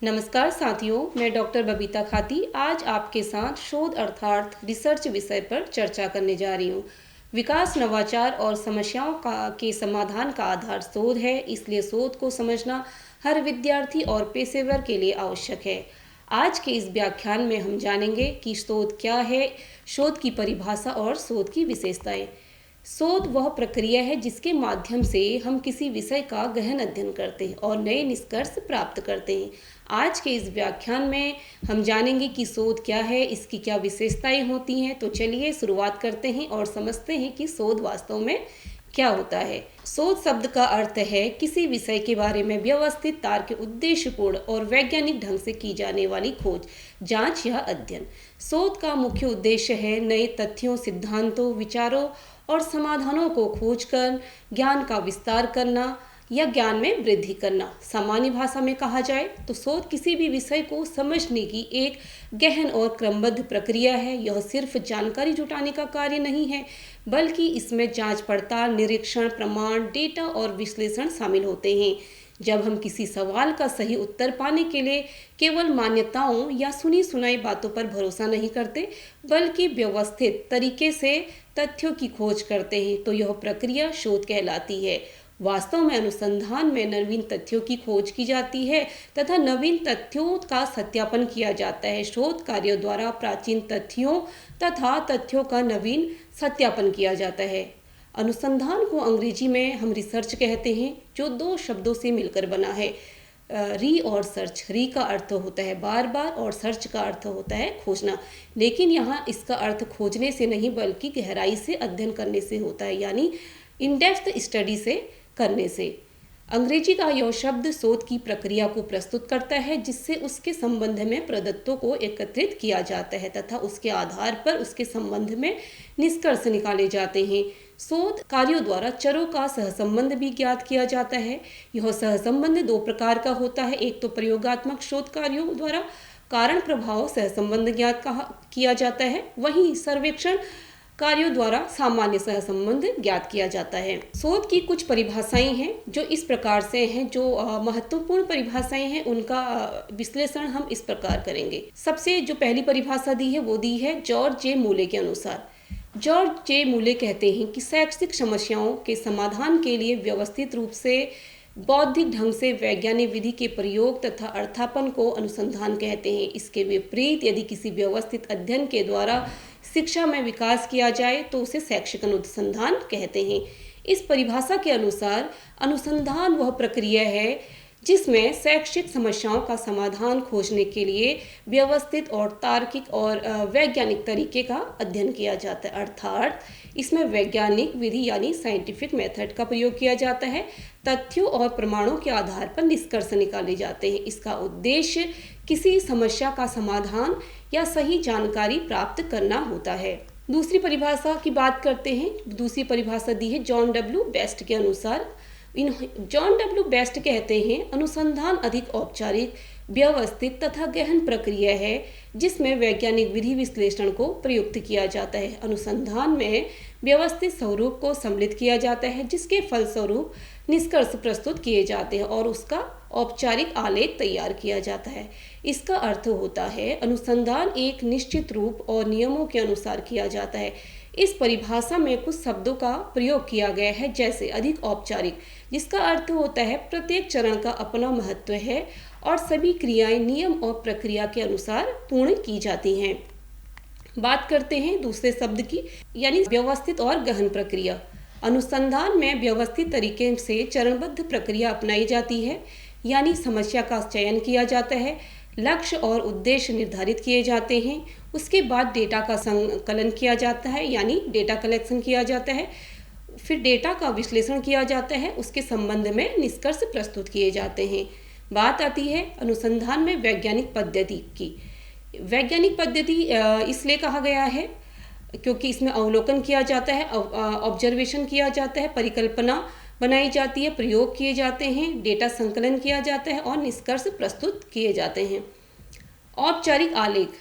नमस्कार साथियों, मैं डॉक्टर बबीता खाती आज आपके साथ शोध अर्थात रिसर्च विषय पर चर्चा करने जा रही हूँ। विकास, नवाचार और समस्याओं के समाधान का आधार शोध है, इसलिए शोध को समझना हर विद्यार्थी और पेशेवर के लिए आवश्यक है। आज के इस व्याख्यान में हम जानेंगे कि शोध क्या है, शोध की परिभाषा और शोध की विशेषताएं। शोध वह प्रक्रिया है जिसके माध्यम से हम किसी विषय का गहन अध्ययन करते हैं और नए निष्कर्ष प्राप्त करते हैं। आज के इस व्याख्यान में हम जानेंगे कि शोध क्या है, इसकी क्या विशेषताएं होती हैं। तो चलिए शुरुआत करते हैं और समझते हैं कि शोध वास्तव में क्या होता है। शोध शब्द का अर्थ है किसी विषय के बारे में व्यवस्थित, तार्किक, उद्देश्यपूर्ण और वैज्ञानिक ढंग से की जाने वाली खोज, जांच या अध्ययन। शोध का मुख्य उद्देश्य है नए तथ्यों, सिद्धांतों, विचारों और समाधानों को खोजकर ज्ञान का विस्तार करना या ज्ञान में वृद्धि करना। सामान्य भाषा में कहा जाए तो शोध किसी भी विषय को समझने की एक गहन और क्रमबद्ध प्रक्रिया है। यह सिर्फ जानकारी जुटाने का कार्य नहीं है, बल्कि इसमें जांच पड़ताल, निरीक्षण, प्रमाण, डेटा और विश्लेषण शामिल होते हैं। जब हम किसी सवाल का सही उत्तर पाने के लिए केवल मान्यताओं या सुनी सुनाई बातों पर भरोसा नहीं करते, बल्कि व्यवस्थित तरीके से तथ्यों की खोज करते हैं, तो यह प्रक्रिया शोध कहलाती है। वास्तव में अनुसंधान में नवीन तथ्यों की खोज की जाती है तथा नवीन तथ्यों का सत्यापन किया जाता है। शोध कार्यों द्वारा प्राचीन तथ्यों तथा तथ्यों का नवीन सत्यापन किया जाता है। अनुसंधान को अंग्रेजी में हम रिसर्च कहते हैं, जो दो शब्दों से मिलकर बना है, री और सर्च। री का अर्थ होता है बार बार और सर्च का अर्थ होता है खोजना, लेकिन यहाँ इसका अर्थ खोजने से नहीं बल्कि गहराई से अध्ययन करने से होता है, यानी इन डेप्थ स्टडी से करने से। अंग्रेजी का यह शब्द शोध की प्रक्रिया को प्रस्तुत करता है जिससे उसके संबंध में प्रदत्तों को एकत्रित किया जाता है तथा उसके आधार पर उसके संबंध में निष्कर्ष निकाले जाते हैं। शोध कार्यों द्वारा चरों का सहसंबंध भी ज्ञात किया जाता है। यह सहसंबंध दो प्रकार का होता है। एक तो प्रयोगात्मक शोध कार्यों द्वारा कारण प्रभाव सहसंबंध ज्ञात किया जाता है, वहीं सर्वेक्षण कार्यों द्वारा सामान्य सहसंबंध ज्ञात किया जाता है। शोध की कुछ परिभाषाएं हैं जो इस प्रकार से हैं। जो महत्वपूर्ण परिभाषाएं हैं उनका विश्लेषण हम इस प्रकार करेंगे। सबसे जो पहली परिभाषा दी है वो दी है जॉर्ज जे मूले के अनुसार। जॉर्ज जे मूले कहते हैं कि शैक्षिक समस्याओं के समाधान के लिए व्यवस्थित रूप से बौद्धिक ढंग से वैज्ञानिक विधि के प्रयोग तथा अर्थापन को अनुसंधान कहते हैं। इसके विपरीत यदि किसी व्यवस्थित अध्ययन के द्वारा शिक्षा में विकास किया जाए तो उसे शैक्षिक अनुसंधान कहते हैं। इस परिभाषा के अनुसार अनुसंधान वह प्रक्रिया है जिसमें शैक्षिक समस्याओं का समाधान खोजने के लिए व्यवस्थित और तार्किक और वैज्ञानिक तरीके का अध्ययन किया जाता है, अर्थात इसमें वैज्ञानिक विधि यानी साइंटिफिक मेथड का प्रयोग किया जाता है। तथ्यों और प्रमाणों के आधार पर निष्कर्ष निकाले जाते हैं। इसका उद्देश्य किसी समस्या का समाधान या सही जानकारी प्राप्त करना होता है। दूसरी परिभाषा की बात करते हैं। दूसरी परिभाषा दी है जॉन डब्ल्यू बेस्ट के अनुसार। जॉन डब्ल्यू बेस्ट कहते हैं अनुसंधान अधिक औपचारिक, व्यवस्थित तथा गहन प्रक्रिया है जिसमें वैज्ञानिक विधि विश्लेषण को प्रयुक्त किया जाता है। अनुसंधान में व्यवस्थित स्वरूप को सम्मिलित किया जाता है जिसके फलस्वरूप निष्कर्ष प्रस्तुत किए जाते हैं और उसका औपचारिक आलेख तैयार किया जाता है। इसका अर्थ होता है अनुसंधान एक निश्चित रूप और नियमों के अनुसार किया जाता है। इस परिभाषा में कुछ शब्दों का प्रयोग किया गया है, जैसे अधिक औपचारिक, जिसका अर्थ होता है प्रत्येक चरण का अपना महत्व है और सभी क्रियाएं नियम और प्रक्रिया के अनुसार पूर्ण की जाती हैं। बात करते हैं दूसरे शब्द की, यानी व्यवस्थित और गहन प्रक्रिया। अनुसंधान में व्यवस्थित तरीके से चरणबद्ध प्रक्रिया अपनाई जाती है, यानी समस्या का चयन किया जाता है, लक्ष्य और उद्देश्य निर्धारित किए जाते हैं, उसके बाद डेटा का संकलन किया जाता है यानी डेटा कलेक्शन किया जाता है, फिर डेटा का विश्लेषण किया जाता है, उसके संबंध में निष्कर्ष प्रस्तुत किए जाते हैं। बात आती है अनुसंधान में वैज्ञानिक पद्धति की। वैज्ञानिक पद्धति इसलिए कहा गया है क्योंकि इसमें अवलोकन किया जाता है, ऑब्जर्वेशन किया जाता है, परिकल्पना बनाई जाती है, प्रयोग किए जाते हैं, डेटा संकलन किया जाता है और निष्कर्ष प्रस्तुत किए जाते हैं। औपचारिक आलेख।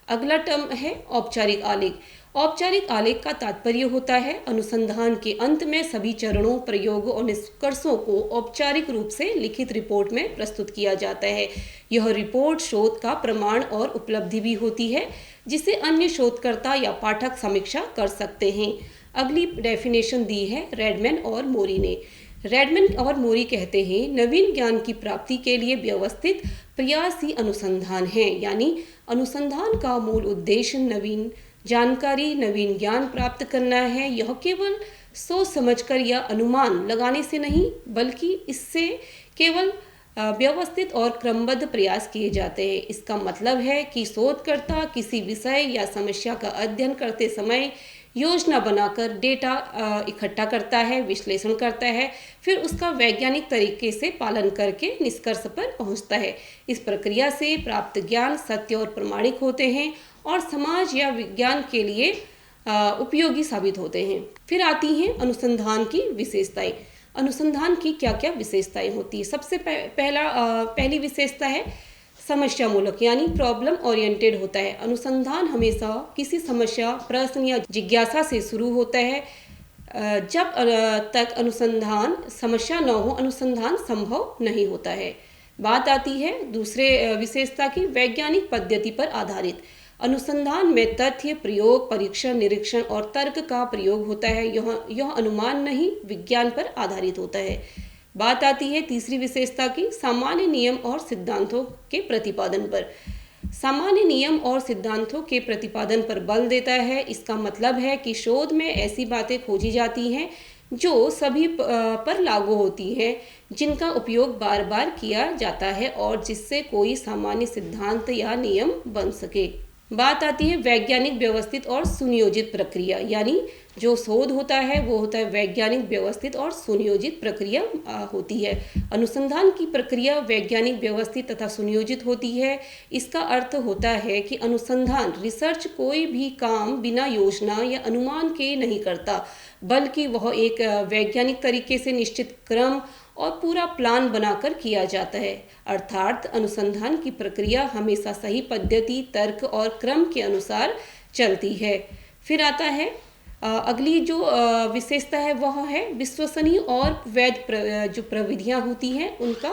अगला टर्म है औपचारिक आलेख। औपचारिक आलेख का तात्पर्य होता है अनुसंधान के अंत में सभी चरणों, प्रयोगों और निष्कर्षों को औपचारिक रूप से लिखित रिपोर्ट में प्रस्तुत किया जाता है। यह रिपोर्ट शोध का प्रमाण और उपलब्धि भी होती है, जिसे अन्य शोधकर्ता या पाठक समीक्षा कर सकते हैं। अगली डेफिनेशन दी है रेडमैन और मोरी ने। रेडमैन और मोरी कहते हैं नवीन ज्ञान की प्राप्ति के लिए व्यवस्थित प्रयास ही अनुसंधान है। यानी अनुसंधान का मूल उद्देश्य नवीन जानकारी, नवीन ज्ञान प्राप्त करना है। यह केवल सोच समझकर या अनुमान लगाने से नहीं, बल्कि इससे केवल व्यवस्थित और क्रमबद्ध प्रयास किए जाते हैं। इसका मतलब है कि शोधकर्ता किसी विषय या समस्या का अध्ययन करते समय योजना बनाकर डेटा इकट्ठा करता है, विश्लेषण करता है, फिर उसका वैज्ञानिक तरीके से पालन करके निष्कर्ष पर पहुंचता है। इस प्रक्रिया से प्राप्त ज्ञान सत्य और प्रामाणिक होते हैं और समाज या विज्ञान के लिए उपयोगी साबित होते हैं। फिर आती हैं अनुसंधान की विशेषताएं। अनुसंधान की क्या क्या विशेषताएं होती है? सबसे पहली विशेषता है समस्या मूलक, यानी प्रॉब्लम ओरिएंटेड होता है। अनुसंधान हमेशा किसी समस्या, प्रश्न या जिज्ञासा से शुरू होता है। जब तक अनुसंधान समस्या न हो, अनुसंधान संभव नहीं होता है। बात आती है दूसरे विशेषता की, वैज्ञानिक पद्धति पर आधारित। अनुसंधान में तथ्य, प्रयोग, परीक्षण, निरीक्षण और तर्क का प्रयोग होता है। यह अनुमान नहीं, विज्ञान पर आधारित होता है। बात आती है तीसरी विशेषता की, सामान्य नियम और सिद्धांतों के प्रतिपादन पर। सामान्य नियम और सिद्धांतों के प्रतिपादन पर बल देता है। इसका मतलब है कि शोध में ऐसी बातें खोजी जाती हैं जो सभी पर लागू होती हैं, जिनका उपयोग बार बार किया जाता है और जिससे कोई सामान्य सिद्धांत या नियम बन सके। बात आती है वैज्ञानिक व्यवस्थित और सुनियोजित प्रक्रिया, यानी जो शोध होता है वो होता है वैज्ञानिक व्यवस्थित और सुनियोजित प्रक्रिया होती है। अनुसंधान की प्रक्रिया वैज्ञानिक व्यवस्थित तथा सुनियोजित होती है। इसका अर्थ होता है कि अनुसंधान रिसर्च कोई भी काम बिना योजना या अनुमान के नहीं करता, बल्कि वह एक वैज्ञानिक तरीके से निश्चित क्रम और पूरा प्लान बनाकर किया जाता है। अर्थात अनुसंधान की प्रक्रिया हमेशा सही पद्धति, तर्क और क्रम के अनुसार चलती है। फिर आता है अगली जो विशेषता है वह है विश्वसनीय और वैध जो प्रविधियां होती हैं उनका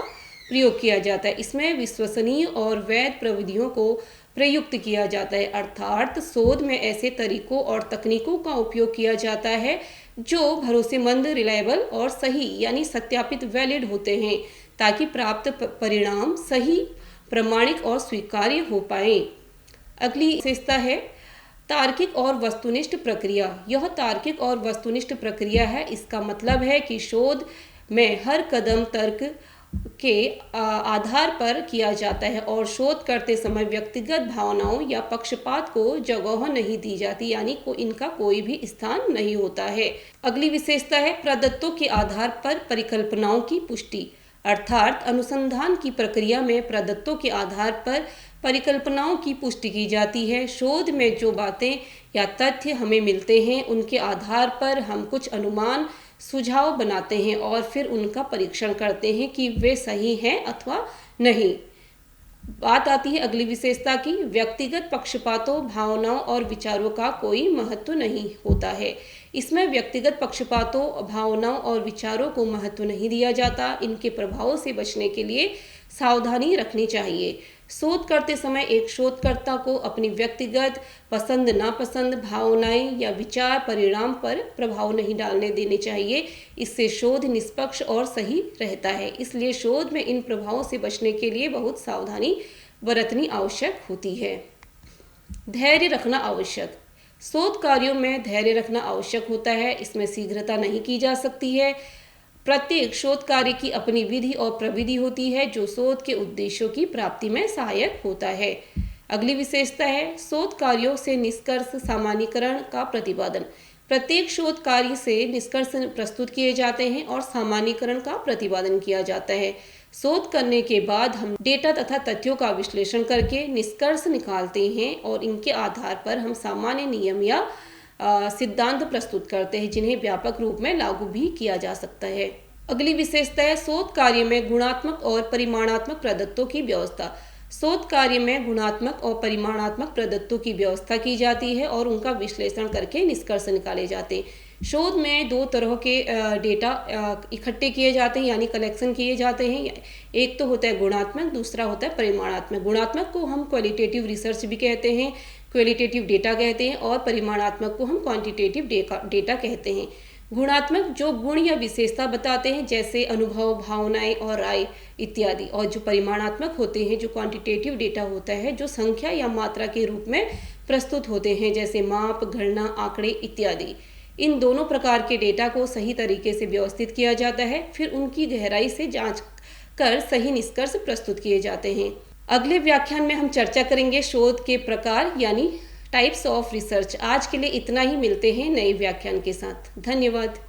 प्रयोग किया जाता है। इसमें विश्वसनीय और वैध प्रविधियों को प्रयुक्त किया जाता है। अर्थात शोध में ऐसे तरीकों और तकनीकों का उपयोग किया जाता है जो भरोसेमंद, रिलायबल और सही यानी सत्यापित, वैलिड होते हैं, ताकि प्राप्त परिणाम सही, प्रामाणिक और स्वीकार्य हो पाए। अगली विशेषता है तार्किक और वस्तुनिष्ठ प्रक्रिया। यह तार्किक और वस्तुनिष्ठ प्रक्रिया है। इसका मतलब है कि शोध में हर कदम तर्क के आधार पर किया जाता है और शोध करते समय व्यक्तिगत भावनाओं या पक्षपात को जगह नहीं दी जाती, यानी इनका कोई भी स्थान नहीं होता है। अगली विशेषता है प्रदत्तों के आधार पर परिकल्पनाओं की पुष्टि। अर्थात अनुसंधान की प्रक्रिया में प्रदत्तों के आधार पर परिकल्पनाओं की पुष्टि की जाती है। शोध में जो बातें या तथ्य हमें मिलते हैं उनके आधार पर हम कुछ अनुमान, सुझाव बनाते हैं और फिर उनका परीक्षण करते हैं कि वे सही हैं अथवा नहीं। बात आती है अगली विशेषता की, व्यक्तिगत पक्षपातों, भावनाओं और विचारों का कोई महत्व नहीं होता है। इसमें व्यक्तिगत पक्षपातों, भावनाओं और विचारों को महत्व नहीं दिया जाता। इनके प्रभावों से बचने के लिए सावधानी रखनी चाहिए। शोध करते समय एक शोधकर्ता को अपनी व्यक्तिगत पसंद नापसंद, भावनाएं या विचार परिणाम पर प्रभाव नहीं डालने देने चाहिए। इससे शोध निष्पक्ष और सही रहता है। इसलिए शोध में इन प्रभावों से बचने के लिए बहुत सावधानी बरतनी आवश्यक होती है। धैर्य रखना आवश्यक। शोध कार्यों में धैर्य रखना आवश्यक होता है। इसमें शीघ्रता नहीं की जा सकती है। प्रत्येक शोध कार्य की अपनी विधि और प्रविधि होती है जो शोध के उद्देश्यों की प्राप्ति में सहायक होता है। अगली विशेषता है शोध कार्यों से निष्कर्ष सामान्यीकरण का प्रतिपादन। प्रत्येक शोध कार्य से निष्कर्ष प्रस्तुत किए जाते हैं और सामान्यीकरण का प्रतिपादन किया जाता है। शोध करने के बाद हम डेटा तथा तथ्यों का विश्लेषण करके निष्कर्ष निकालते हैं और इनके आधार पर हम सामान्य नियम या सिद्धांत प्रस्तुत करते हैं जिन्हें व्यापक रूप में लागू भी किया जा सकता है। अगली विशेषता है शोध कार्य में गुणात्मक और परिमाणात्मक प्रदत्तों की व्यवस्था। शोध कार्य में गुणात्मक और परिमाणात्मक प्रदत्तों की व्यवस्था की जाती है और उनका विश्लेषण करके निष्कर्ष निकाले जाते हैं। शोध में दो तरह के डेटा इकट्ठे किए जाते हैं, यानी कलेक्शन किए जाते हैं। एक तो होता है गुणात्मक, दूसरा होता है परिमाणात्मक। गुणात्मक को हम क्वालिटेटिव रिसर्च भी कहते हैं, क्वालिटेटिव डेटा कहते हैं, और परिमाणात्मक को हम क्वांटिटेटिव डेटा कहते हैं। गुणात्मक जो गुण या विशेषता बताते हैं, जैसे अनुभव, भावनाएं और राय इत्यादि। और जो परिमाणात्मक होते हैं, जो क्वांटिटेटिव डेटा होता है, जो संख्या या मात्रा के रूप में प्रस्तुत होते हैं, जैसे माप, गणना, आंकड़े इत्यादि। इन दोनों प्रकार के डेटा को सही तरीके से व्यवस्थित किया जाता है, फिर उनकी गहराई से जांच कर सही निष्कर्ष प्रस्तुत किए जाते हैं। अगले व्याख्यान में हम चर्चा करेंगे शोध के प्रकार यानी टाइप्स ऑफ रिसर्च। आज के लिए इतना ही, मिलते हैं नए व्याख्यान के साथ। धन्यवाद।